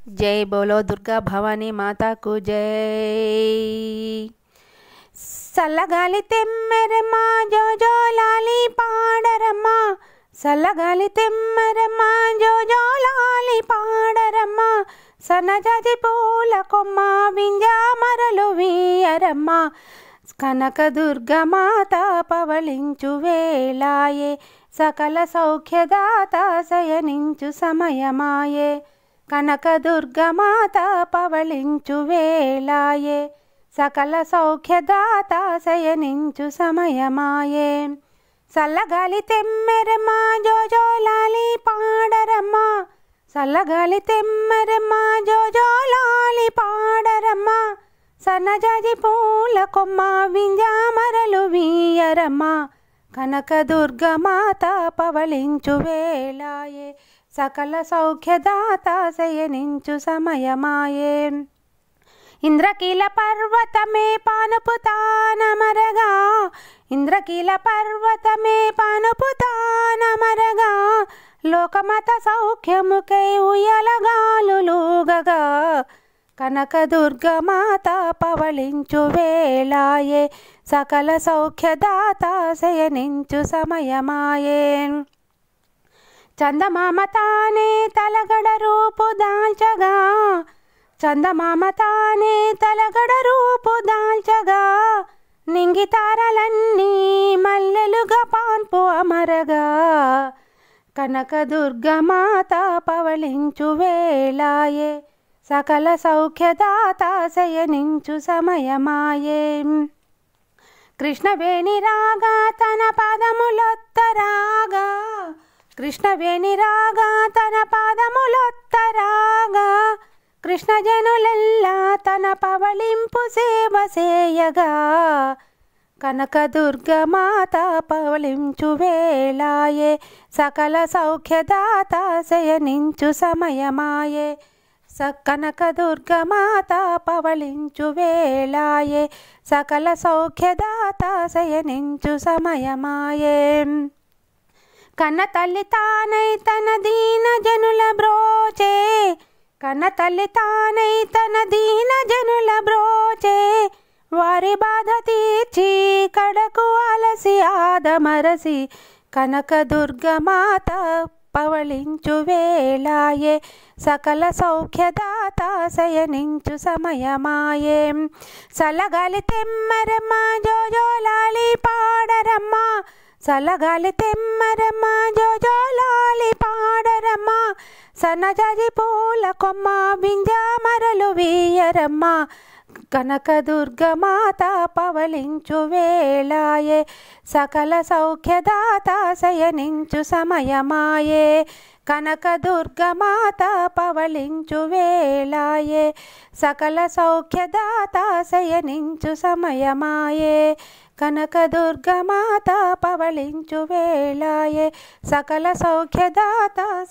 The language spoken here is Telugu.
जय बोलो दुर्गा भवानी माता को जय। सल्लगाली तेम्मरम्मा जो जो लाली पाडरम्मा, सल्लगाली तेम्मरम्मा जो जो लाली पाडरम्मा, सनजाजि पूल कोम्म विंजामरलु वीयरम्मा, కనక దుర్గమాత పవళించు వేళాయే, సకల సౌఖ్యదాత శయనించు సమయమాయే. కనక దుర్గమాత పవళించు వేళాయే, సకల సౌఖ్యదాత శయనించు సమయమాయే. సల్లగాలి తెమ్మెరమ్మ జోజో లాలి పాడరమ్మ, సల్లగాలి తెమ్మెరమ్మ జోజో లాలి పాడరమ్మ, సన్నజాజి పూల కొమ్మ వింజామరలు వీయరమ్మ, కనక దుర్గమాత పవళించు వేళాయే, సకల సౌఖ్యదాత శయనించు సమయమాయే. ఇంద్రకీల పర్వతమే పానుపు తానమరగా, ఇంద్రకీల పర్వతమే పానుపు తానమరగా, లోకమత సౌఖ్యముకై ఉయ్యలగాలులుగగా, కనక దుర్గమాత పవళించు వేళాయే, సకల సౌఖ్యదాత శయనించు సమయమాయే. చందమామ తానే తలగడ రూపు దాల్చగా, చందమామ తానే తలగడ రూపు దాల్చగా, నింగి తారలన్నీ మల్లెలుగా పాన్పు అమరగా, కనక దుర్గమాత పవళించు వేళాయే, సకల సౌఖ్యదాత శయనించు సమయమాయే. కృష్ణవేణి రాగా తన పాదములొత్తరాగా, కృష్ణవేణి రాగా తన పాదములొత్తరాగా, కృష్ణజనులెల్లా తన పవళింపు సేవ సేయగా, కనక దుర్గమాత పవళించు వేళాయే, సకల సౌఖ్యదాత శయనించు సమయమాయే. కనక దుర్గమాత పవళించు వేళాయే, సకల సౌఖ్యదాత శయనించు సమయమాయే. కన్న తల్లి తానై తన దీన జనుల బ్రోచే, కన్న తల్లి తానై తన దీన జనుల బ్రోచే, వారి బాధ తీర్చి కడకు అలసి ఆదమరసి, కనక దుర్గమాత పవళించు వేళాయే, సకల సౌఖ్యదాత శయనించు సమయమాయే. సల్లగాలి తెమ్మరమ్మ జోజో లాలి పాడరమ్మ, సల్లగాలి తెమ్మరమ్మ జోజో లాలి పాడరమ్మ, సన్నజాజి పూల కొమ్మ వింజామరలు వీయరమ్మ, కనక దుర్గమాత పవళించు వేళాయే, సకల సౌఖ్యదాత శయనించు సమయమాయే. కనక దుర్గమాత పవళించు వేళాయే, సకల సౌఖ్యదాత శయనించు సమయమాయే. కనక దుర్గమాత పవళించు వేళాయే, సకల సౌఖ్యదాత